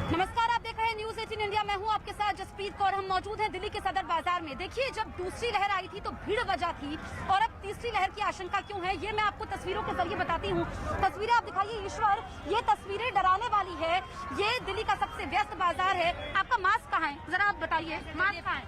नमस्कार, आप देख रहे हैं न्यूज 18 इंडिया। मैं हूं आपके साथ जसप्रीत कौर। हम मौजूद हैं दिल्ली के सदर बाजार में। देखिए, जब दूसरी लहर आई थी तो भीड़ वजह थी और अब तीसरी लहर की आशंका क्यों है, ये मैं आपको तस्वीरों के जरिए बताती हूं। तस्वीरें आप दिखाइए ईश्वर, ये तस्वीरें डराने वाली है। ये दिल्ली का सबसे व्यस्त बाजार है। आपका मास्क कहाँ है, जरा आप बताइए। मास्क कहाँ है?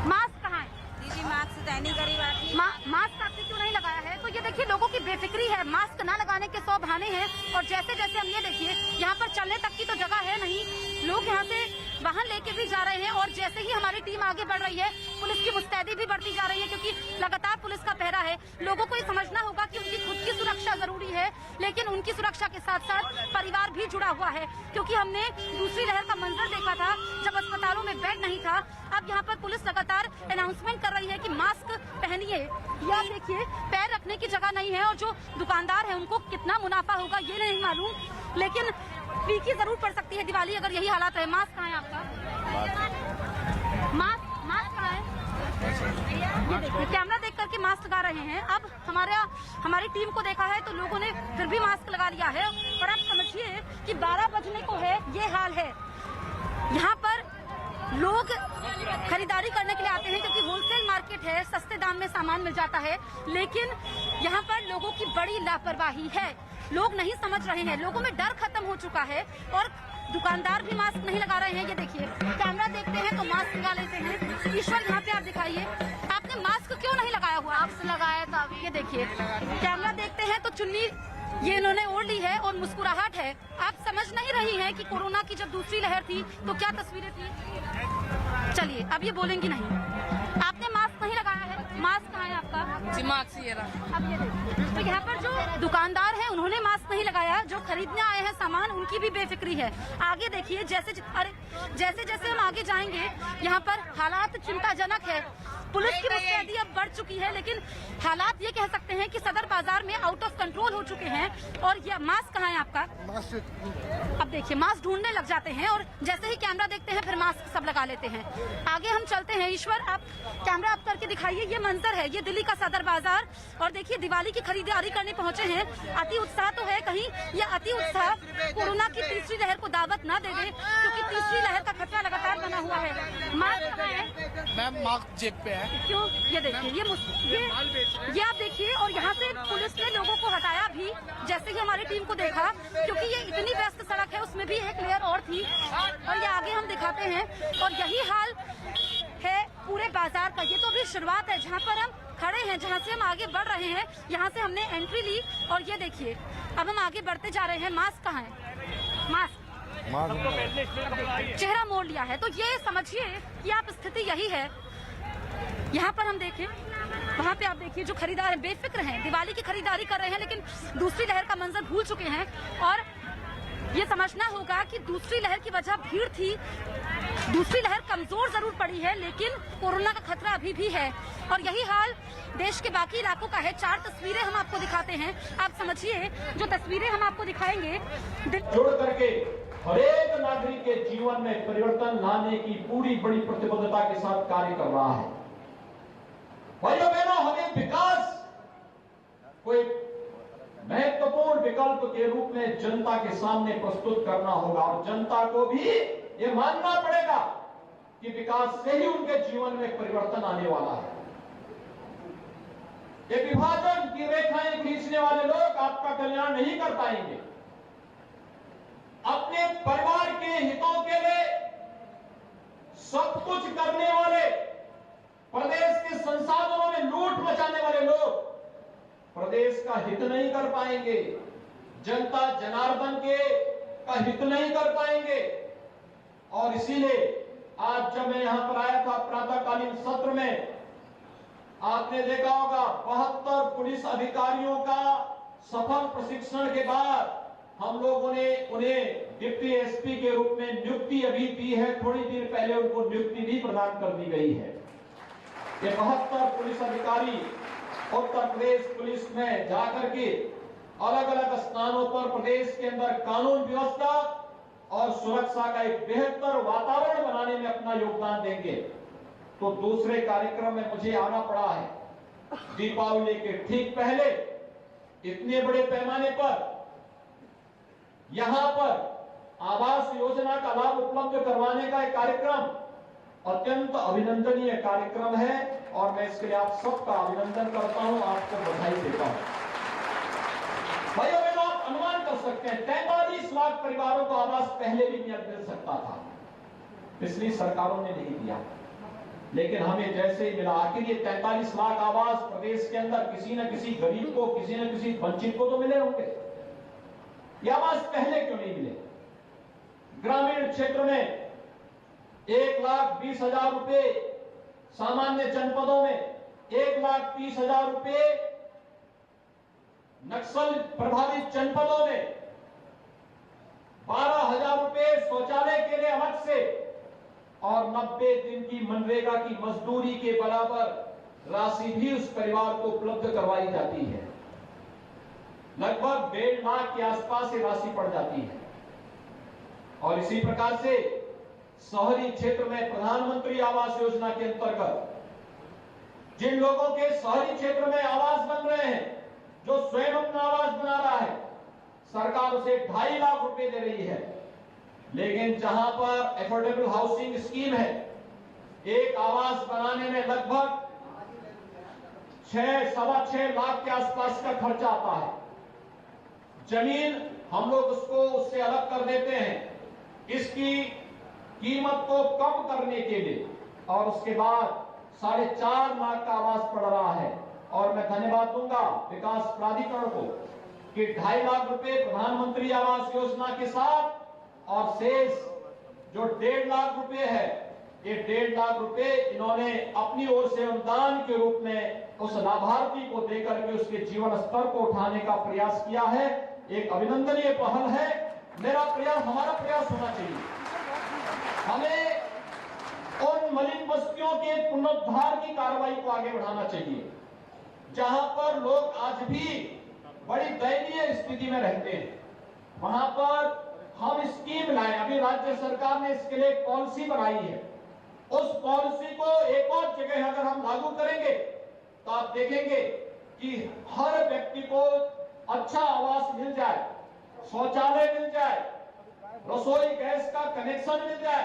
मास्क कहाँ है? दीदी मास्क दैनिक गरीब आती मास्क आपने क्यों नहीं लगाया है? तो ये देखिए, लोगों की बेफिक्री है। मास्क ना लगाने के 100 बहाने हैं और जैसे जैसे हम ये देखिए, यहाँ पर चलने तक की तो जगह है नहीं। लोग यहाँ से वाहन लेके भी जा रहे हैं और जैसे ही हमारी टीम आगे बढ़ रही है, पुलिस की मुस्तैदी भी बढ़ती जा रही है क्योंकि लगातार पुलिस का पहरा है। लोगों को ये समझना होगा कि उनकी खुद की सुरक्षा जरूरी है, लेकिन उनकी सुरक्षा के साथ साथ परिवार भी जुड़ा हुआ है। क्योंकि हमने दूसरी लहर का मंजर देखा था जब अस्पतालों में बेड नहीं था। अब यहाँ पर पुलिस लगातार अनाउंसमेंट कर रही है कि मास्क पहनिए। ये आप देखिए, पैर रखने की जगह नहीं है और जो दुकानदार है उनको कितना मुनाफा होगा ये नहीं मालूम, लेकिन फीकी जरूर पड़ सकती है दिवाली अगर यही हालात है। मास्क कहाँ है आपका? मास्क कहाँ है? ये देखिए, कैमरा देख करके मास्क लगा रहे हैं। अब हमारी टीम को देखा है तो लोगों ने फिर भी मास्क लगा लिया है। और आप समझिए कि 12 बजने को है, ये हाल है। यहाँ पर लोग खरीदारी करने के लिए आते हैं क्योंकि होलसेल मार्केट है, सस्ते दाम में सामान मिल जाता है, लेकिन यहाँ पर लोगों की बड़ी लापरवाही है। लोग नहीं समझ रहे हैं, लोगों में डर खत्म हो चुका है और दुकानदार भी मास्क नहीं लगा रहे हैं। ये देखिए, कैमरा देखते हैं तो मास्क लगा लेते हैं। ईश्वर, यहाँ पे आप दिखाइए, आपने मास्क क्यों नहीं लगाया हुआ? मास्क लगाया था अभी। ये देखिए, कैमरा देखते हैं तो चुन्नी ये इन्होंने ओढ़ ली है और मुस्कुराहट है। आप समझ नहीं रही हैं कि कोरोना की जब दूसरी लहर थी तो क्या तस्वीरें थी। चलिए, अब ये बोलेंगी नहीं। आपने मास्क नहीं लगाया है। मास्क कहाँ है आपका? जी मास्क ये रहा। अब ये देखिए, तो यहाँ पर जो दुकानदार हैं उन्होंने मास्क नहीं लगाया, जो खरीदने आए हैं सामान उनकी भी बेफिक्री है। आगे देखिए, जैसे जैसे हम आगे जाएंगे यहाँ पर हालात चिंताजनक है। पुलिस की मुस्तैदी अब बढ़ चुकी है, लेकिन हालात ये कह सकते हैं कि सदर बाजार में आउट ऑफ कंट्रोल हो चुके हैं। और ये मास्क कहाँ है आपका? अब देखिए, मास्क ढूंढने लग जाते हैं और जैसे ही कैमरा देखते हैं फिर मास्क सब लगा लेते हैं। आगे हम चलते हैं। ईश्वर, आप कैमरा अप करके दिखाइए। ये मंजर है, ये दिल्ली का सदर बाजार। और देखिए, दिवाली की खरीदारी करने पहुंचे हैं। अति उत्साह तो है, कहीं ये अति उत्साह कोरोना की तीसरी लहर को दावत न दे दे, क्योंकि तीसरी लहर का खतरा लगातार बना हुआ है। मास्क कहाँ है? मैम मास्क जेब पे है। क्यों? ये देखिए, ये आप देखिए, और यहाँ से पुलिस ने लोगों को हटाया भी जैसे ही हमारी टीम को देखा, क्योंकि ये इतनी व्यस्त सड़क है, उसमें भी एक लेयर और थी। और ये आगे हम दिखाते हैं और यही हाल है पूरे बाजार का। ये तो अभी शुरुआत है, जहाँ पर हम खड़े हैं, जहाँ से हम आगे बढ़ रहे हैं, यहाँ से हमने एंट्री ली और ये देखिए अब हम आगे बढ़ते जा रहे हैं। मास्क कहाँ है? मास्क चेहरा मोड़ लिया है, तो ये समझिए कि आप स्थिति यही है। यहाँ पर हम देखें, वहाँ पे आप देखिए, जो खरीदार हैं बेफिक्र हैं, दिवाली की खरीदारी कर रहे हैं, लेकिन दूसरी लहर का मंजर भूल चुके हैं। और ये समझना होगा कि दूसरी लहर की वजह भीड़ थी। दूसरी लहर कमजोर जरूर पड़ी है, लेकिन कोरोना का खतरा अभी भी है और यही हाल देश के बाकी इलाकों का है। 4 तस्वीरें हम आपको दिखाते हैं, आप समझिए। जो तस्वीरें हम आपको दिखाएंगे, जुड़ करके हर एक नागरिक के जीवन में परिवर्तन लाने की पूरी बड़ी प्रतिबद्धता के साथ कार्य कर रहा है। भाइयों बहनों, हमें विकास कोई महत्वपूर्ण विकल्प के रूप में जनता के सामने प्रस्तुत करना होगा और जनता को भी ये मानना पड़ेगा कि विकास से ही उनके जीवन में परिवर्तन आने वाला है। ये विभाजन की रेखाएं खींचने वाले लोग आपका कल्याण नहीं कर पाएंगे। अपने परिवार के हितों के लिए सब कुछ करने वाले, प्रदेश के संसाधनों में लूट मचाने वाले लोग प्रदेश का हित नहीं कर पाएंगे, जनता जनार्दन के का हित नहीं कर पाएंगे। और इसीलिए आज जब मैं यहां पर आया था प्रातःकालीन सत्र में, आपने देखा होगा 72 पुलिस अधिकारियों का सफल प्रशिक्षण के बाद हम लोगों ने उन्हें डिप्टी एसपी के रूप में नियुक्ति अभी दी है। थोड़ी देर पहले उनको नियुक्ति भी प्रदान कर दी गई है। ये 72 पुलिस अधिकारी उत्तर प्रदेश पुलिस में जाकर के अलग अलग स्थानों पर प्रदेश के अंदर कानून व्यवस्था और सुरक्षा का एक बेहतर वातावरण बनाने में अपना योगदान देंगे। तो दूसरे कार्यक्रम में मुझे आना पड़ा है। दीपावली के ठीक पहले इतने बड़े पैमाने पर यहां पर आवास योजना का लाभ उपलब्ध करवाने का एक कार्यक्रम अत्यंत अभिनंदनीय कार्यक्रम है और मैं इसके लिए आप सबका अभिनंदन करता हूं, आपको बधाई देता हूं। भाइयों बहनों, आप अनुमान कर सकते हैं 43 लाख परिवारों को आवास पहले भी मिल सकता था, पिछली सरकारों ने नहीं दिया, लेकिन हमें जैसे ही मिला। आखिर ये 43 लाख आवास प्रदेश के अंदर किसी न किसी गरीब को, किसी न किसी वंचित को तो मिले होंगे। ये आवास पहले क्यों नहीं मिले? ग्रामीण क्षेत्र में 1,20,000 रुपए, सामान्य जनपदों में 1,30,000 रुपए, नक्सल प्रभावित जनपदों में 12,000 रुपए शौचालय के लिए अलग से और 90 दिन की मनरेगा की मजदूरी के बराबर राशि भी उस परिवार को उपलब्ध करवाई जाती है। लगभग 1.5 लाख के आसपास ये राशि पड़ जाती है। और इसी प्रकार से शहरी क्षेत्र में प्रधानमंत्री आवास योजना के अंतर्गत जिन लोगों के शहरी क्षेत्र में आवास बन रहे हैं, जो स्वयं अपना आवास बना रहा है, सरकार उसे 2.5 लाख रुपए दे रही है। लेकिन जहां पर एफोर्डेबल हाउसिंग स्कीम है, एक आवास बनाने में लगभग 6-6.25 लाख के आसपास का खर्चा आता है। जमीन हम लोग उससे अलग कर देते हैं इसकी कीमत को कम करने के लिए, और उसके बाद 4.5 लाख का आवास पड़ रहा है। और मैं धन्यवाद दूंगा विकास प्राधिकरण को कि 2.5 लाख रुपए प्रधानमंत्री आवास योजना के साथ और शेष जो 1.5 लाख रुपए है, ये 1.5 लाख रुपए इन्होंने अपनी ओर से अनुदान के रूप में उस लाभार्थी को देकर के उसके जीवन स्तर को उठाने का प्रयास किया है। एक अभिनंदनीय पहल है। मेरा प्रयास, हमारा प्रयास होना चाहिए, हमें उन मलिन बस्तियों के पुनरुद्धार की कार्रवाई को आगे बढ़ाना चाहिए जहां पर लोग आज भी बड़ी दयनीय स्थिति में रहते हैं। वहां पर हम स्कीम लाए, अभी राज्य सरकार ने इसके लिए पॉलिसी बनाई है। उस पॉलिसी को एक और जगह अगर हम लागू करेंगे तो आप देखेंगे कि हर व्यक्ति को अच्छा आवास मिल जाए, शौचालय मिल जाए, रसोई गैस का कनेक्शन मिल जाए।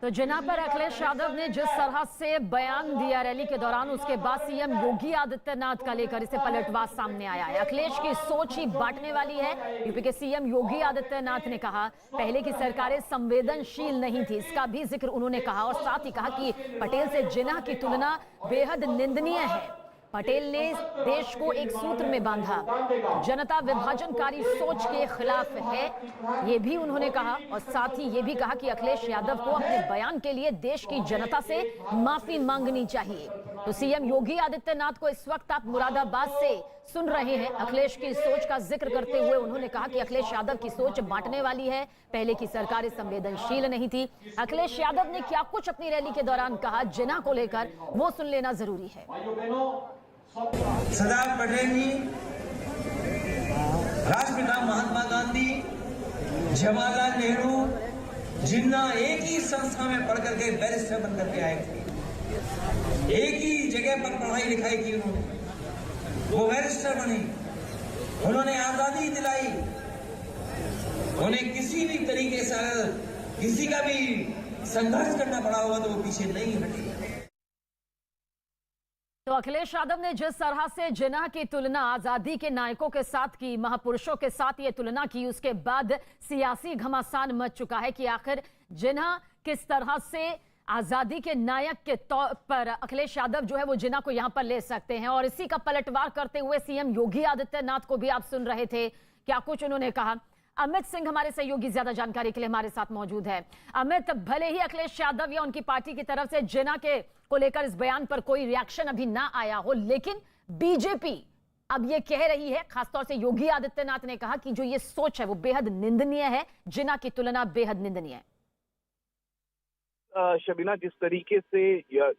तो जिना पर अखिलेश यादव ने जिस तरह से बयान दिया रैली के दौरान, उसके बाद सीएम योगी आदित्यनाथ का लेकर इसे पलटवार सामने आया है। अखिलेश की सोच ही बांटने वाली है। यूपी के सीएम योगी आदित्यनाथ ने कहा पहले की सरकारें संवेदनशील नहीं थी, इसका भी जिक्र उन्होंने कहा और साथ ही कहा कि पटेल से जिना की तुलना बेहद निंदनीय है। पटेल ने देश को एक सूत्र में बांधा, जनता विभाजनकारी सोच के खिलाफ है, ये भी उन्होंने कहा। और साथ ही ये भी कहा कि अखिलेश यादव को अपने बयान के लिए देश की जनता से माफी मांगनी चाहिए। तो सीएम योगी आदित्यनाथ को इस वक्त आप मुरादाबाद से सुन रहे हैं। अखिलेश की सोच का जिक्र करते हुए उन्होंने कहा कि अखिलेश यादव की सोच बांटने वाली है, पहले की सरकारें संवेदनशील नहीं थी। अखिलेश यादव ने क्या कुछ अपनी रैली के दौरान कहा जिना को लेकर, वो सुन लेना जरूरी है। सरदार पटेल जी, राष्ट्रपिता महात्मा गांधी, जवाहरलाल नेहरू, जिन्ना एक ही संस्था में पढ़ करके बैरिस्टर बन करके आए थे। एक ही जगह पर पढ़ाई लिखाई की उन्होंने, वो बैरिस्टर बने, उन्होंने आजादी दिलाई। उन्हें किसी भी तरीके से किसी का भी संघर्ष करना पड़ा होगा तो वो पीछे नहीं हटे। तो अखिलेश यादव ने जिस तरह से जिना की तुलना आजादी के नायकों के साथ की, महापुरुषों के साथ ये तुलना की, उसके बाद सियासी घमासान मच चुका है कि आखिर जिना किस तरह से आजादी के नायक के तौर पर अखिलेश यादव जो है वो जिना को यहां पर ले सकते हैं। और इसी का पलटवार करते हुए सीएम योगी आदित्यनाथ को भी आप सुन रहे थे, क्या कुछ उन्होंने कहा। अमित सिंह हमारे सहयोगी ज्यादा जानकारी के लिए हमारे साथ मौजूद है। अमित, भले ही अखिलेश यादव या उनकी पार्टी की तरफ से जिना के को लेकर इस बयान पर कोई रिएक्शन अभी ना आया हो, लेकिन बीजेपी अब ये कह रही है, खासतौर से योगी आदित्यनाथ ने कहा कि जो ये सोच है वो बेहद निंदनीय है, जिना की तुलना बेहद निंदनीय है। शबीना, जिस तरीके से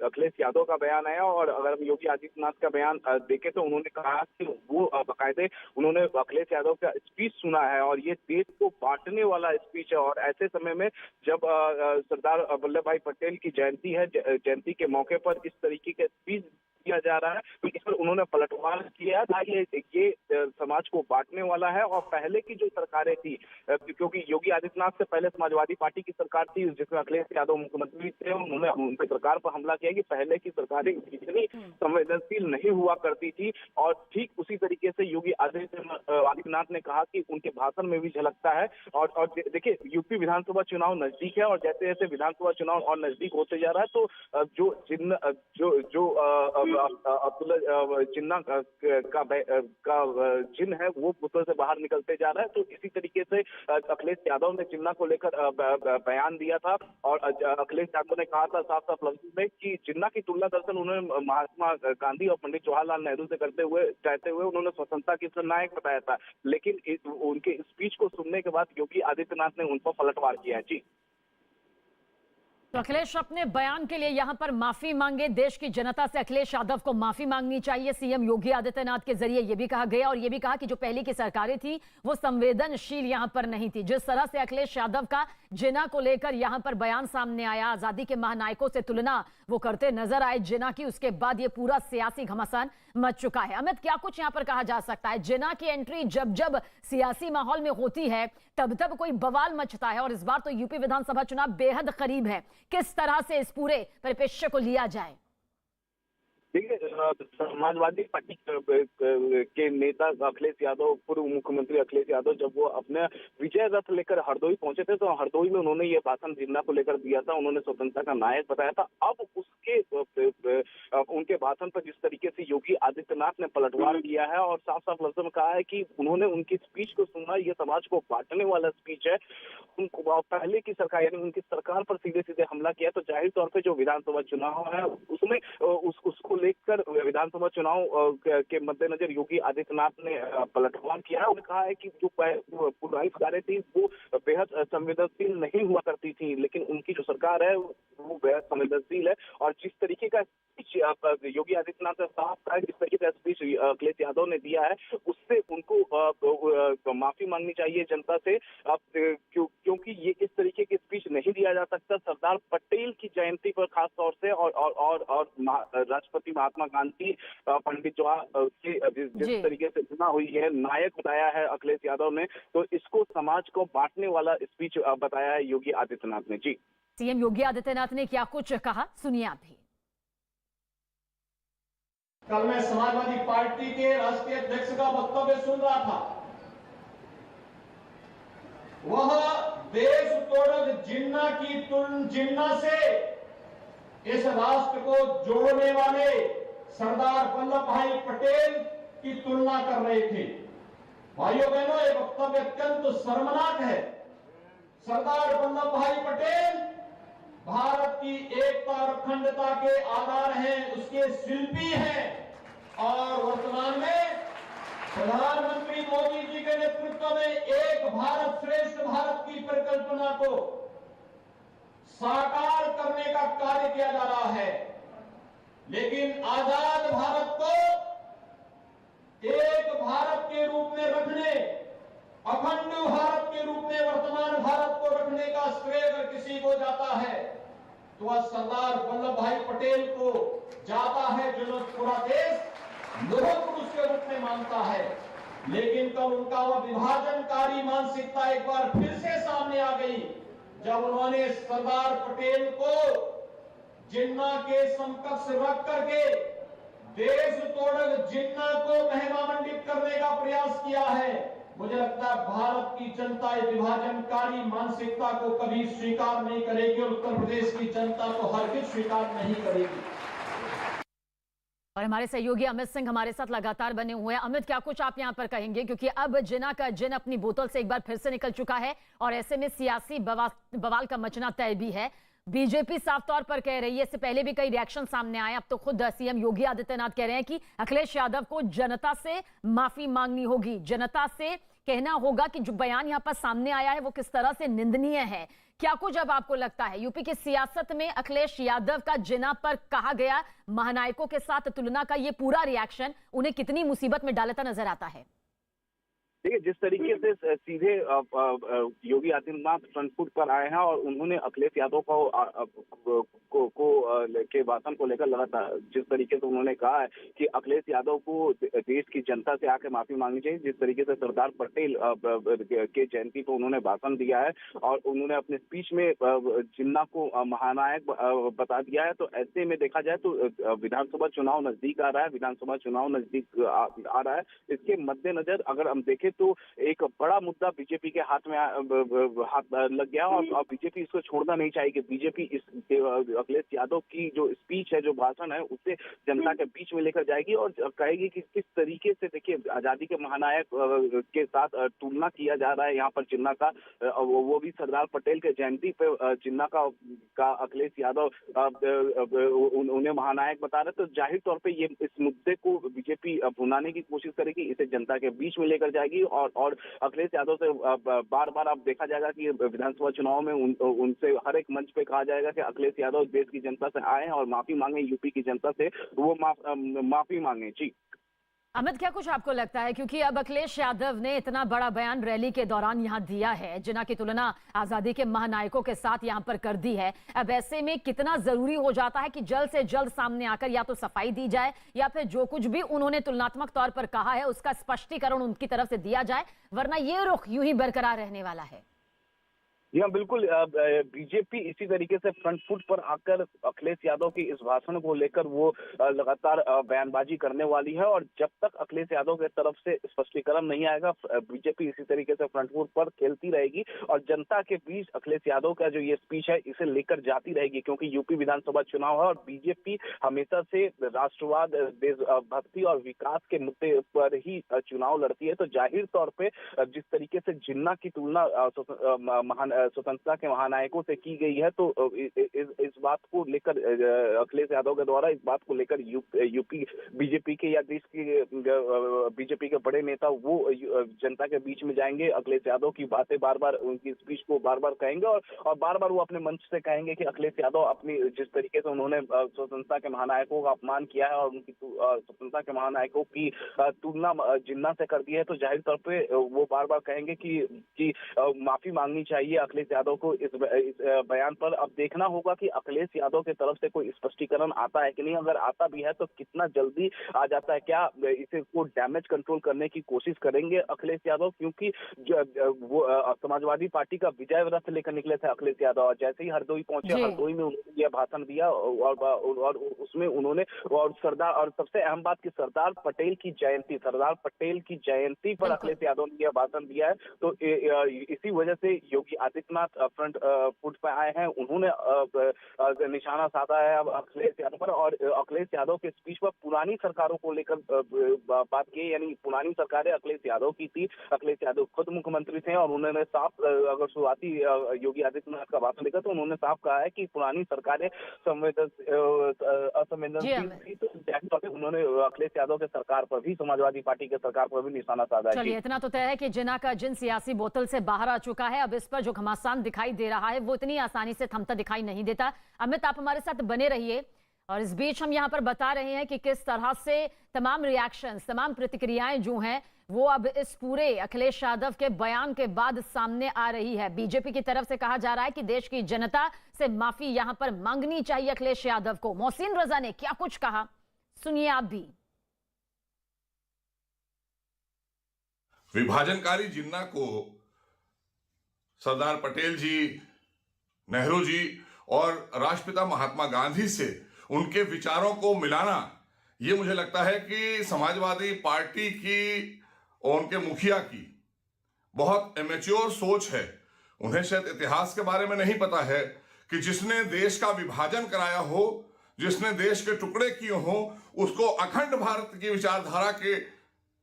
अखिलेश यादव का बयान आया और अगर हम योगी आदित्यनाथ का बयान देखें तो उन्होंने कहा कि वो बाकायदे उन्होंने अखिलेश यादव का स्पीच सुना है और ये देश को बांटने वाला स्पीच है। और ऐसे समय में जब सरदार वल्लभ भाई पटेल की जयंती है, जयंती के मौके पर इस तरीके के स्पीच किया जा रहा है, तो इस पर उन्होंने पलटवार किया था। ये समाज को बांटने वाला है। और पहले की जो सरकारें थी, क्योंकि योगी आदित्यनाथ से पहले समाजवादी पार्टी की सरकार थी जिसमें अखिलेश यादव मुख्यमंत्री थे, उन्होंने उनकी सरकार पर हमला किया कि पहले की सरकारें इतनी संवेदनशील नहीं हुआ करती थी। और ठीक उसी तरीके से योगी आदित्यनाथ ने कहा कि उनके भाषण में भी झलकता है। और देखिए, यूपी विधानसभा चुनाव नजदीक है और जैसे जैसे विधानसभा चुनाव और नजदीक होते जा रहा है, तो जो अब्दुल्ला जिन्ना का जिन है वो बुतल से बाहर निकलते जा रहा है। तो इसी तरीके से अखिलेश यादव ने जिन्ना को लेकर बयान दिया था और अखिलेश यादव ने कहा था साफ साफ लफ्जों में कि जिन्ना की तुलना दरअसल उन्होंने महात्मा गांधी और पंडित जवाहरलाल नेहरू से कहते हुए उन्होंने स्वतंत्रता की नायक बताया था। लेकिन उनके स्पीच को सुनने के बाद योगी आदित्यनाथ ने उन पर पलटवार किया है। जी, तो अखिलेश अपने बयान के लिए यहां पर माफी मांगे। देश की जनता से अखिलेश यादव को माफी मांगनी चाहिए, सीएम योगी आदित्यनाथ के जरिए यह भी कहा गया। और यह भी कहा कि जो पहले की सरकारें थी वो संवेदनशील यहां पर नहीं थी। जिस तरह से अखिलेश यादव का जिना को लेकर यहां पर बयान सामने आया, आजादी के महानायकों से तुलना वो करते नजर आए जिना की, उसके बाद ये पूरा सियासी घमासान मच चुका है। अमित, क्या कुछ यहां पर कहा जा सकता है? जिना की एंट्री जब जब सियासी माहौल में होती है तब तब कोई बवाल मचता है और इस बार तो यूपी विधानसभा चुनाव बेहद करीब है। किस तरह से इस पूरे परिप्रेक्ष्य को लिया जाए? देखिए, समाजवादी पार्टी के नेता अखिलेश यादव, पूर्व मुख्यमंत्री अखिलेश यादव, जब वो अपने विजय रथ लेकर हरदोई पहुंचे थे तो हरदोई में उन्होंने ये भाषण जिन्ना को लेकर दिया था। उन्होंने स्वतंत्रता का नायक बताया था। अब उसके उनके भाषण पर जिस तरीके से योगी आदित्यनाथ ने पलटवार किया है और साफ साफ लफ्जों में कहा है कि उन्होंने उनकी स्पीच को सुना, ये समाज को बांटने वाला स्पीच है। उनको पहले की सरकार यानी उनकी सरकार पर सीधे सीधे हमला किया। तो जाहिर तौर पर जो विधानसभा चुनाव है उसमें उसको लेकर विधानसभा चुनाव के मद्देनजर योगी आदित्यनाथ ने पलटवार किया है। उन्होंने कहा है कि जो पुरानी सरकारें थी वो बेहद संवेदनशील नहीं हुआ करती थी, लेकिन उनकी जो सरकार है वो बेहद संवेदनशील है। और जिस तरीके का स्पीच योगी आदित्यनाथ ने साफ कहा, जिस तरीके का स्पीच अखिलेश यादव ने दिया है, उससे उनको माफी मांगनी चाहिए जनता से। क्योंकि ये इस तरीके की स्पीच नहीं दिया जा सकता। सरदार पटेल की जयंती पर खास तौर से और राष्ट्रपति महात्मा गांधी, पंडित जवाहर की जिस तरीके से चुना हुई है, नायक बताया है अखिलेश यादव ने, तो इसको समाज को बांटने वाला स्पीच बताया है योगी आदित्यनाथ ने। जी, सीएम योगी आदित्यनाथ ने क्या कुछ कहा, सुनिए आप भी। कल मैं समाजवादी पार्टी के राष्ट्रीय अध्यक्ष का वक्तव्य सुन रहा था। वह देश तोड़क जिन्ना से इस राष्ट्र को जोड़ने वाले सरदार वल्लभ भाई पटेल की तुलना कर रहे थे। भाइयों बहनों, ये वक्तव्य अत्यंत शर्मनाक है। सरदार वल्लभ भाई पटेल भारत की एकता और अखंडता के आधार हैं, उसके शिल्पी हैं। और वर्तमान में प्रधानमंत्री मोदी जी के नेतृत्व में एक भारत श्रेष्ठ भारत की परिकल्पना को साकार करने का कार्य किया जा रहा है। लेकिन आजाद भारत को एक भारत के रूप में रखने, अखंड भारत के रूप में वर्तमान भारत को रखने का श्रेय अगर किसी को जाता है तो वह सरदार वल्लभ भाई पटेल को जाता है, जो पूरा देश लौह पुरुष के रूप में मानता है। लेकिन कल उनका वह विभाजनकारी मानसिकता एक बार फिर से सामने आ गई, जब उन्होंने सरदार पटेल को जिन्ना के समकक्ष रख करके देश तोड़क जिन्ना को महिमामंडित करने का प्रयास किया है। मुझे लगता है भारत की जनता इस विभाजनकारी मानसिकता को कभी स्वीकार नहीं करेगी और उत्तर प्रदेश की जनता तो हरगिज स्वीकार नहीं करेगी। और हमारे सहयोगी अमित सिंह हमारे साथ लगातार बने हुए हैं। अमित, क्या कुछ आप यहां पर कहेंगे, क्योंकि अब जिना का जिन अपनी बोतल से एक बार फिर से निकल चुका है और ऐसे में सियासी बवाल का मचना तय भी है। बीजेपी साफ तौर पर कह रही है, इससे पहले भी कई रिएक्शन सामने आए, अब तो खुद सीएम योगी आदित्यनाथ कह रहे हैं कि अखिलेश यादव को जनता से माफी मांगनी होगी, जनता से कहना होगा कि जो बयान यहां पर सामने आया है वो किस तरह से निंदनीय है। क्या कुछ अब आपको लगता है यूपी की सियासत में अखिलेश यादव का जिना पर कहा गया महानायकों के साथ तुलना का ये पूरा रिएक्शन उन्हें कितनी मुसीबत में डालता नजर आता है? देखिए, जिस तरीके से सीधे योगी आदित्यनाथ फ्रंट फुट पर आए हैं और उन्होंने अखिलेश यादव के भाषण को लेकर लगातार जिस तरीके से उन्होंने कहा है कि अखिलेश यादव को देश की जनता से आके माफी मांगनी चाहिए, जिस तरीके से सरदार पटेल के जयंती को उन्होंने भाषण दिया है और उन्होंने अपने स्पीच में जिन्ना को महानायक बता दिया है, तो ऐसे में देखा जाए तो विधानसभा चुनाव नजदीक आ रहा है, विधानसभा चुनाव नजदीक आ रहा है। इसके मद्देनजर अगर हम देखें तो एक बड़ा मुद्दा बीजेपी के हाथ में हाथ लग गया और बीजेपी इसको छोड़ना नहीं चाहेगी। बीजेपी इस अखिलेश यादव की जो स्पीच है, जो भाषण है, उसे जनता के बीच में लेकर जाएगी और कहेगी कि किस तरीके से, देखिए, आजादी के महानायक के साथ तुलना किया जा रहा है यहाँ पर जिन्ना का, वो भी सरदार पटेल के जयंती पे जिन्ना का अखिलेश यादव उन्हें महानायक बता रहे, तो जाहिर तौर पे ये इस मुद्दे को बीजेपी भुनाने की कोशिश करेगी, इसे जनता के बीच में लेकर जाएगी और अखिलेश यादव से बार बार अब देखा जाएगा कि विधानसभा चुनाव में उनसे हर एक मंच पे कहा जाएगा कि अखिलेश यादव देश की जनता से आए हैं और माफी मांगे, यूपी की जनता से वो माफी मांगे। जी अमित, क्या कुछ आपको लगता है, क्योंकि अब अखिलेश यादव ने इतना बड़ा बयान रैली के दौरान यहां दिया है, जिन्ना की तुलना आजादी के महानायकों के साथ यहां पर कर दी है, अब ऐसे में कितना जरूरी हो जाता है कि जल्द से जल्द सामने आकर या तो सफाई दी जाए या फिर जो कुछ भी उन्होंने तुलनात्मक तौर पर कहा है उसका स्पष्टीकरण उनकी तरफ से दिया जाए, वरना ये रुख यूं ही बरकरार रहने वाला है। जी हाँ, बिल्कुल। बीजेपी इसी तरीके से फ्रंट फुट पर आकर अखिलेश यादव की इस भाषण को लेकर वो लगातार बयानबाजी करने वाली है और जब तक अखिलेश यादव की तरफ से स्पष्टीकरण नहीं आएगा, बीजेपी इसी तरीके से फ्रंट फुट पर खेलती रहेगी और जनता के बीच अखिलेश यादव का जो ये स्पीच है इसे लेकर जाती रहेगी, क्योंकि यूपी विधानसभा चुनाव है और बीजेपी हमेशा से राष्ट्रवाद, देशभक्ति और विकास के मुद्दे पर ही चुनाव लड़ती है। तो जाहिर तौर पर जिस तरीके से जिन्ना की तुलना स्वतंत्रता के महानायकों से की गई है, तो इस बात को लेकर अखिलेश यादव के द्वारा इस बात को लेकर यूपी बीजेपी के या देश के बीजेपी के बड़े नेता वो जनता के बीच में जाएंगे, अखिलेश यादव की बातें बार बार, उनकी स्पीच को बार बार कहेंगे और बार बार वो अपने मंच से कहेंगे कि अखिलेश यादव अपनी जिस तरीके से उन्होंने स्वतंत्रता के महानायकों का अपमान किया है और उनकी स्वतंत्रता के महानायकों की तुलना जिन्ना से कर दी है, तो जाहिर तौर पे वो बार बार कहेंगे कि माफी मांगनी चाहिए अखिलेश यादव को इस बयान पर। अब देखना होगा कि अखिलेश यादव की तरफ से कोई स्पष्टीकरण आता है कि नहीं, अगर आता भी है तो कितना जल्दी आ जाता है, क्या इसे को डैमेज कंट्रोल करने की कोशिश करेंगे अखिलेश यादव, क्योंकि वो समाजवादी पार्टी का विजय रथ लेकर निकले थे अखिलेश यादव और जैसे ही हरदोई पहुंचे, हरदोई में उन्होंने यह भाषण दिया और उसमें उन्होंने सरदार और सबसे अहम बात की सरदार पटेल की जयंती पर अखिलेश यादव ने यह भाषण दिया है। तो इसी वजह से योगी आदित्यनाथ फ्रंट फुट पर आए हैं, उन्होंने निशाना साधा है अब अखिलेश यादव पर और अखिलेश यादव के स्पीच पर पुरानी सरकारों को लेकर बात की, यानी पुरानी सरकारें अखिलेश यादव की थी, अखिलेश यादव खुद मुख्यमंत्री थे और उन्होंने साफ, अगर शुरुआती योगी आदित्यनाथ का भाषण देखा तो उन्होंने साफ कहा है कि पुरानी सरकारें असंवेदनशील थी, तो उन्होंने अखिलेश यादव के सरकार पर भी, समाजवादी पार्टी के सरकार पर भी निशाना साधा है। चलिए, इतना तो तय है कि जिन्ना का जिन सियासी बोतल से बाहर आ चुका है, अब इस पर जो घमासान दिखाई दे रहा है वो इतनी आसानी से थमता दिखाई नहीं देता। अमित, आप हमारे साथ बने रहिए और इस बीच हम यहाँ पर बता रहे हैं कि किस तरह से तमाम रिएक्शंस, तमाम प्रतिक्रियाएं जो हैं वो अब इस पूरे अखिलेश यादव के बयान के बाद सामने आ रही है। बीजेपी की तरफ से कहा जा रहा है कि देश की जनता से माफी यहाँ पर मांगनी चाहिए अखिलेश यादव को। मोहसिन रजा ने क्या कुछ कहा, सुनिए आप भी। विभाजनकारी जिन्ना को सरदार पटेल जी, नेहरू जी और राष्ट्रपिता महात्मा गांधी से उनके विचारों को मिलाना, ये मुझे लगता है कि समाजवादी पार्टी की और उनके मुखिया की बहुत इमेच्योर सोच है। उन्हें शायद इतिहास के बारे में नहीं पता है कि जिसने देश का विभाजन कराया हो, जिसने देश के टुकड़े किए हो, उसको अखंड भारत की विचारधारा के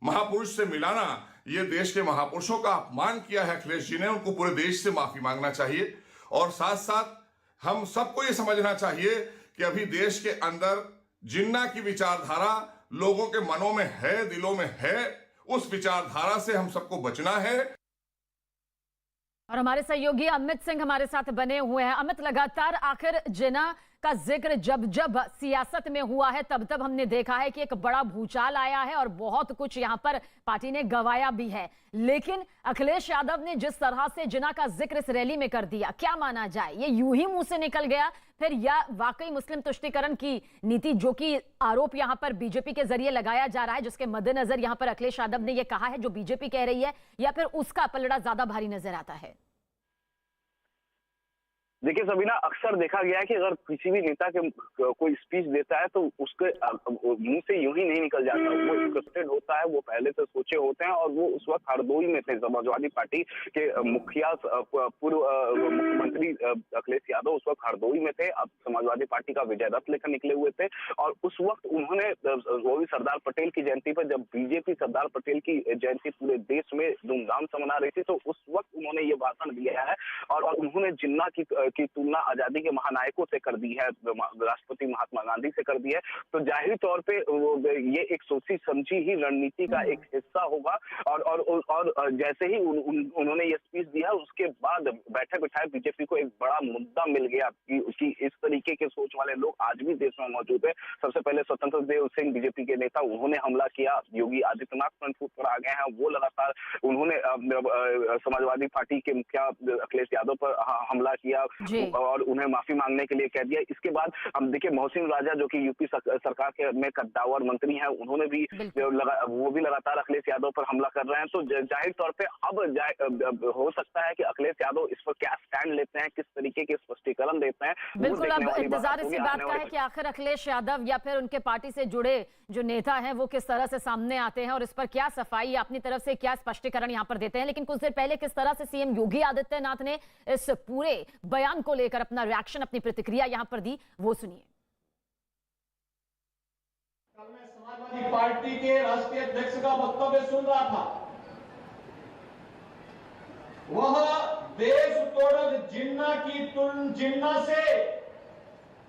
महापुरुष से मिलाना, ये देश के महापुरुषों का अपमान किया है अखिलेश जी ने। उनको पूरे देश से माफी मांगना चाहिए और साथ साथ हम सबको ये समझना चाहिए कि अभी देश के अंदर जिन्ना की विचारधारा लोगों के मनों में है, दिलों में है, उस विचारधारा से हम सबको बचना है। और हमारे सहयोगी अमित सिंह हमारे साथ बने हुए हैं। अमित, लगातार आखिर जिन्ना का जिक्र जब जब सियासत में हुआ है तब तब हमने देखा है कि एक बड़ा भूचाल आया है और बहुत कुछ यहां पर पार्टी ने गंवाया भी है। लेकिन अखिलेश यादव ने जिस तरह से जिन्ना का जिक्र इस रैली में कर दिया, क्या माना जाए, ये यूं ही मुंह से निकल गया फिर या वाकई मुस्लिम तुष्टीकरण की नीति जो कि आरोप यहां पर बीजेपी के जरिए लगाया जा रहा है, जिसके मद्देनजर यहां पर अखिलेश यादव ने यह कहा है जो बीजेपी कह रही है, या फिर उसका पलड़ा ज्यादा भारी नजर आता है? देखिए सबीना, अक्सर देखा गया है कि अगर किसी भी नेता के कोई स्पीच देता है तो उसके मुंह से यूं ही नहीं निकल जाता, वो स्क्रिप्टेड होता है, वो पहले से सोचे होते हैं। और वो उस वक्त हरदोई में थे, समाजवादी पार्टी के मुखिया पूर्व मुख्यमंत्री अखिलेश यादव उस वक्त हरदोई में थे, अब समाजवादी पार्टी का विजय रथ लेकर निकले हुए थे। और उस वक्त उन्होंने वो भी सरदार पटेल की जयंती पर, जब बीजेपी सरदार पटेल की जयंती पूरे देश में धूमधाम से मना रही थी, तो उस वक्त उन्होंने ये भाषण दिया है और उन्होंने जिन्ना की तुलना आजादी के महानायकों से कर दी है, राष्ट्रपति महात्मा गांधी से कर दी है। तो जाहिर तौर पे ये एक सोची समझी ही रणनीति का एक हिस्सा होगा। और जैसे ही उन्होंने ये स्पीच दिया, उसके बाद बैठे बिठाए बीजेपी को एक बड़ा मुद्दा मिल गया कि इस तरीके के सोच वाले लोग आज भी देश में मौजूद है। सबसे पहले स्वतंत्र देव सिंह बीजेपी के नेता, उन्होंने हमला किया, योगी आदित्यनाथ फ्रंट फुट पर आ गए हैं, वो लगातार उन्होंने समाजवादी पार्टी के मुखिया अखिलेश यादव पर हमला किया और उन्हें माफी मांगने के लिए कह दिया। इसके बाद हम देखिए मोहसिन राजा जो कि यूपी सरकार के में कद्दावर मंत्री हैं, उन्होंने भी वो भी लगातार अखिलेश यादव पर हमला कर रहे हैं। तो जाहिर तौर पे अब हो सकता है कि अखिलेश यादव इस पर क्या स्टैंड लेते हैं, किस तरीके के स्पष्टीकरण देते हैं। बिल्कुल, अब इंतजार इसी बात का है कि आखिर अखिलेश यादव या फिर उनके पार्टी से जुड़े जो नेता हैं वो किस तरह से सामने आते हैं और इस पर क्या सफाई अपनी तरफ से क्या स्पष्टीकरण यहाँ पर देते हैं। लेकिन कुछ देर पहले किस तरह से सीएम योगी आदित्यनाथ ने इस पूरे बयान को लेकर अपना रिएक्शन, अपनी प्रतिक्रिया यहां पर दी, वो सुनिए। कल मैं समाजवादी पार्टी के राष्ट्रीय अध्यक्ष का वक्तव्य सुन रहा था, वह देश तोड़क जिन्ना से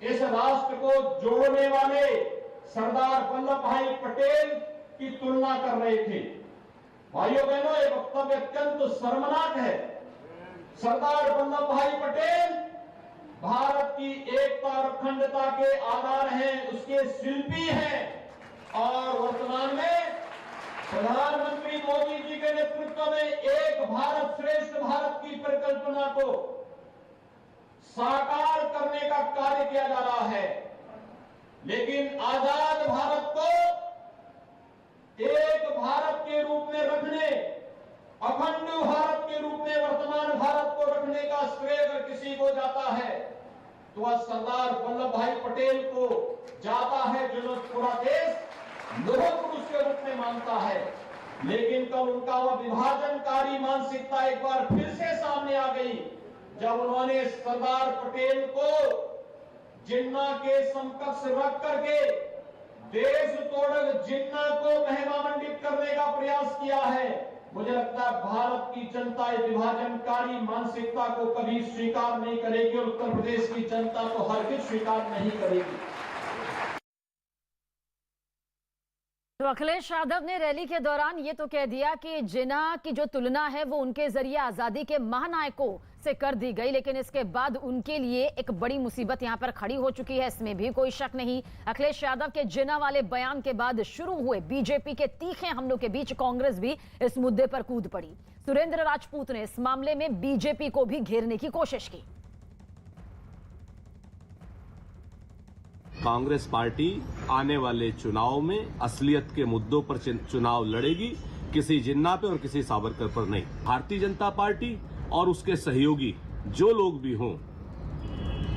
इस राष्ट्र को जोड़ने वाले सरदार वल्लभ भाई पटेल की तुलना कर रहे थे। भाइयों बहनों, ये वक्तव्य अत्यंत शर्मनाक है। सरदार वल्लभ भाई पटेल भारत की एकता और अखंडता के आधार हैं, उसके शिल्पी हैं और वर्तमान में प्रधानमंत्री मोदी जी के नेतृत्व में एक भारत श्रेष्ठ भारत की परिकल्पना को साकार करने का कार्य किया जा रहा है। लेकिन आजाद भारत को एक भारत के रूप में रखने, अखंड भारत के रूप में वर्तमान भारत को रखने का श्रेय अगर किसी को जाता है तो वह सरदार वल्लभ भाई पटेल को जाता है, जो पूरा देश लौह पुरुष के रूप में मानता है। लेकिन कल उनका वह विभाजनकारी मानसिकता एक बार फिर से सामने आ गई, जब उन्होंने सरदार पटेल को जिन्ना के समकक्ष रख करके देश तोड़क जिन्ना को महिमामंडित करने का प्रयास किया है। मुझे लगता है भारत की जनता ये विभाजनकारी मानसिकता को कभी स्वीकार नहीं करेगी और उत्तर प्रदेश की जनता तो हरगिज स्वीकार नहीं करेगी। तो अखिलेश यादव ने रैली के दौरान ये तो कह दिया कि जिन्ना की जो तुलना है वो उनके जरिए आजादी के महानायकों से कर दी गई, लेकिन इसके बाद उनके लिए एक बड़ी मुसीबत यहां पर खड़ी हो चुकी है, इसमें भी कोई शक नहीं। अखिलेश यादव के जिन्ना वाले बयान के बाद शुरू हुए बीजेपी के तीखे हमलों के बीच कांग्रेस भी इस मुद्दे पर कूद पड़ी। सुरेंद्र राजपूत ने इस मामले में बीजेपी को भी घेरने की कोशिश की। कांग्रेस पार्टी आने वाले चुनाव में असलियत के मुद्दों पर चुनाव लड़ेगी, किसी जिन्ना पे और किसी सावरकर पर नहीं। भारतीय जनता पार्टी और उसके सहयोगी जो लोग भी हों,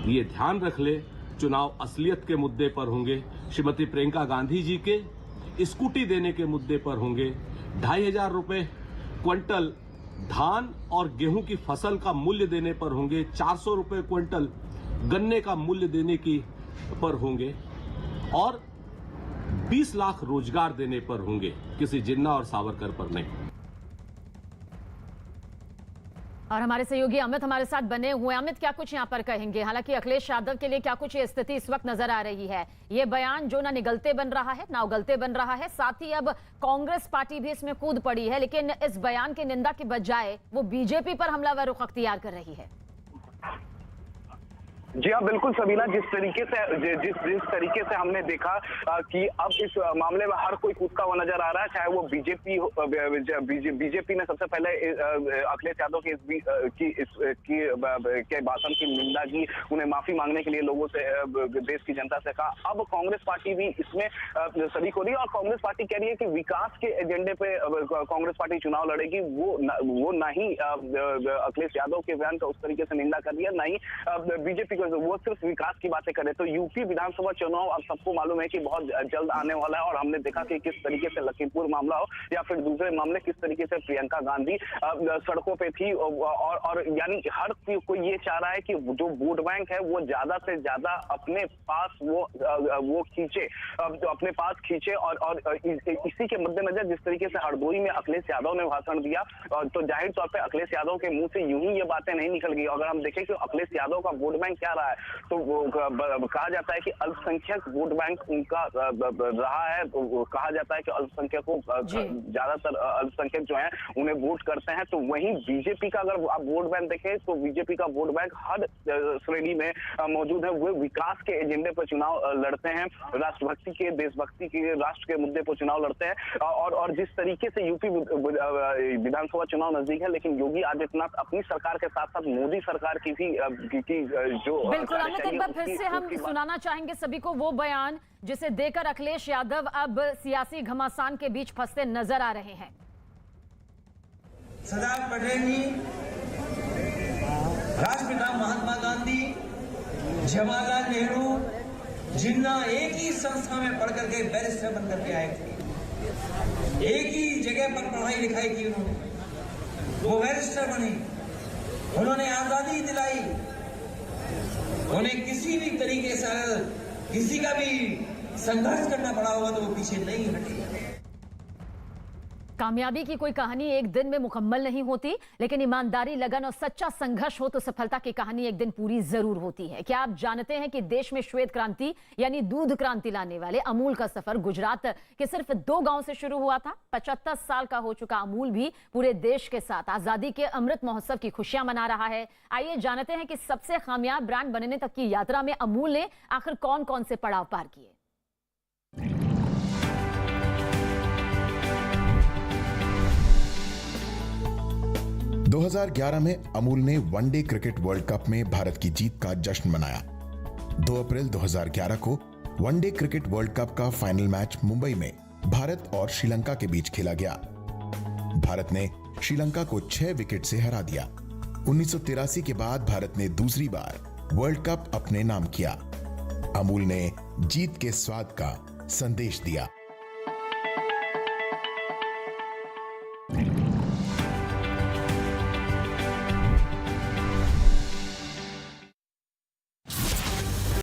ये ध्यान रख ले, चुनाव असलियत के मुद्दे पर होंगे, श्रीमती प्रियंका गांधी जी के स्कूटी देने के मुद्दे पर होंगे, 2500 रुपए क्विंटल धान और गेहूं की फसल का मूल्य देने पर होंगे, 400 रुपए क्विंटल गन्ने का मूल्य देने की पर होंगे और 20 लाख रोजगार देने पर होंगे, किसी जिन्ना और सावरकर पर नहीं। और हमारे सहयोगी अमित हमारे साथ बने हुए। अमित, क्या कुछ यहाँ पर कहेंगे? हालांकि अखिलेश यादव के लिए क्या कुछ ये स्थिति इस वक्त नजर आ रही है, ये बयान जो ना निगलते बन रहा है ना उगलते बन रहा है, साथ ही अब कांग्रेस पार्टी भी इसमें कूद पड़ी है, लेकिन इस बयान की निंदा की बजाय वो बीजेपी पर हमलावर रुख अख्तियार कर रही है। जी हाँ, बिल्कुल सबीना, जिस तरीके से हमने देखा कि अब इस मामले में हर कोई कूदता हुआ नजर आ रहा है, चाहे वो बीजेपी हो। बीजेपी ने सबसे पहले अखिलेश यादव के भाषण की निंदा की, उन्हें माफी मांगने के लिए लोगों से, देश की जनता से कहा। अब कांग्रेस पार्टी भी इसमें शरीक हो रही है और कांग्रेस पार्टी कह रही है कि विकास के एजेंडे पे कांग्रेस पार्टी चुनाव लड़ेगी। वो ना ही अखिलेश यादव के बयान का उस तरीके से निंदा कर रही है, ना ही बीजेपी वो सिर्फ विकास की बातें करे। तो यूपी विधानसभा चुनाव अब सबको मालूम है कि बहुत जल्द आने वाला है और हमने देखा कि किस तरीके से लखीमपुर मामला हो या फिर दूसरे मामले, किस तरीके से प्रियंका गांधी सड़कों पे थी और यानी हर कोई ये चाह रहा है कि जो वोट बैंक है वो ज्यादा से ज्यादा अपने पास वो खींचे, अपने पास खींचे। और इसी के मद्देनजर जिस तरीके से हरदोई में अखिलेश यादव ने भाषण दिया, तो जाहिर तौर पर अखिलेश यादव के मुंह से यूं ही ये बातें नहीं निकल गई। अगर हम देखें कि अखिलेश यादव का वोट बैंक क्या रहा है, तो कहा जाता है कि अल्पसंख्यक वोट बैंक उनका रहा है। तो कहा जाता है कि अल्पसंख्यकों ज्यादातर अल्पसंख्यक जो है उन्हें वोट करते हैं। तो वहीं बीजेपी का अगर आप वोट बैंक देखें तो बीजेपी का वोट बैंक हर श्रेणी में मौजूद है। वो विकास के एजेंडे पर चुनाव लड़ते हैं, राष्ट्रभक्ति के, देशभक्ति के, राष्ट्र के मुद्दे पर चुनाव लड़ते हैं। और जिस तरीके से यूपी विधानसभा चुनाव नजदीक है, लेकिन योगी आदित्यनाथ अपनी सरकार के साथ साथ मोदी सरकार की भी जो बिल्कुल अमित, एक बार फिर से हम सुनाना चाहेंगे सभी को वो बयान जिसे देकर अखिलेश यादव अब सियासी घमासान के बीच फंसते नजर आ रहे हैं। सरदार पटेल जी, राष्ट्रपिता महात्मा गांधी, जवाहरलाल नेहरू, जिन्ना एक ही संस्था में पढ़ करके बैरिस्टर बन करके आए थे, एक ही जगह पर पढ़ाई लिखाई की उन्होंने, वो बैरिस्टर बने, उन्होंने आजादी दिलाई। उन्हें किसी भी तरीके से किसी का भी संघर्ष करना पड़ा होगा तो वो पीछे नहीं हटे। कामयाबी की कोई कहानी एक दिन में मुकम्मल नहीं होती, लेकिन ईमानदारी, लगन और सच्चा संघर्ष हो तो सफलता की कहानी एक दिन पूरी जरूर होती है। क्या आप जानते हैं कि देश में श्वेत क्रांति यानी दूध क्रांति लाने वाले अमूल का सफर गुजरात के सिर्फ 2 गांव से शुरू हुआ था। 75 साल का हो चुका अमूल भी पूरे देश के साथ आजादी के अमृत महोत्सव की खुशियां मना रहा है। आइए जानते हैं कि सबसे कामयाब ब्रांड बनने तक की यात्रा में अमूल ने आखिर कौन कौन से पड़ाव पार किए। 2011 में अमूल ने वनडे क्रिकेट वर्ल्ड कप में भारत की जीत का जश्न मनाया। 2 अप्रैल 2011 को वनडे क्रिकेट वर्ल्ड कप का फाइनल मैच मुंबई में भारत और श्रीलंका के बीच खेला गया। भारत ने श्रीलंका को 6 विकेट से हरा दिया। 1983 के बाद भारत ने दूसरी बार वर्ल्ड कप अपने नाम किया। अमूल ने जीत के स्वाद का संदेश दिया।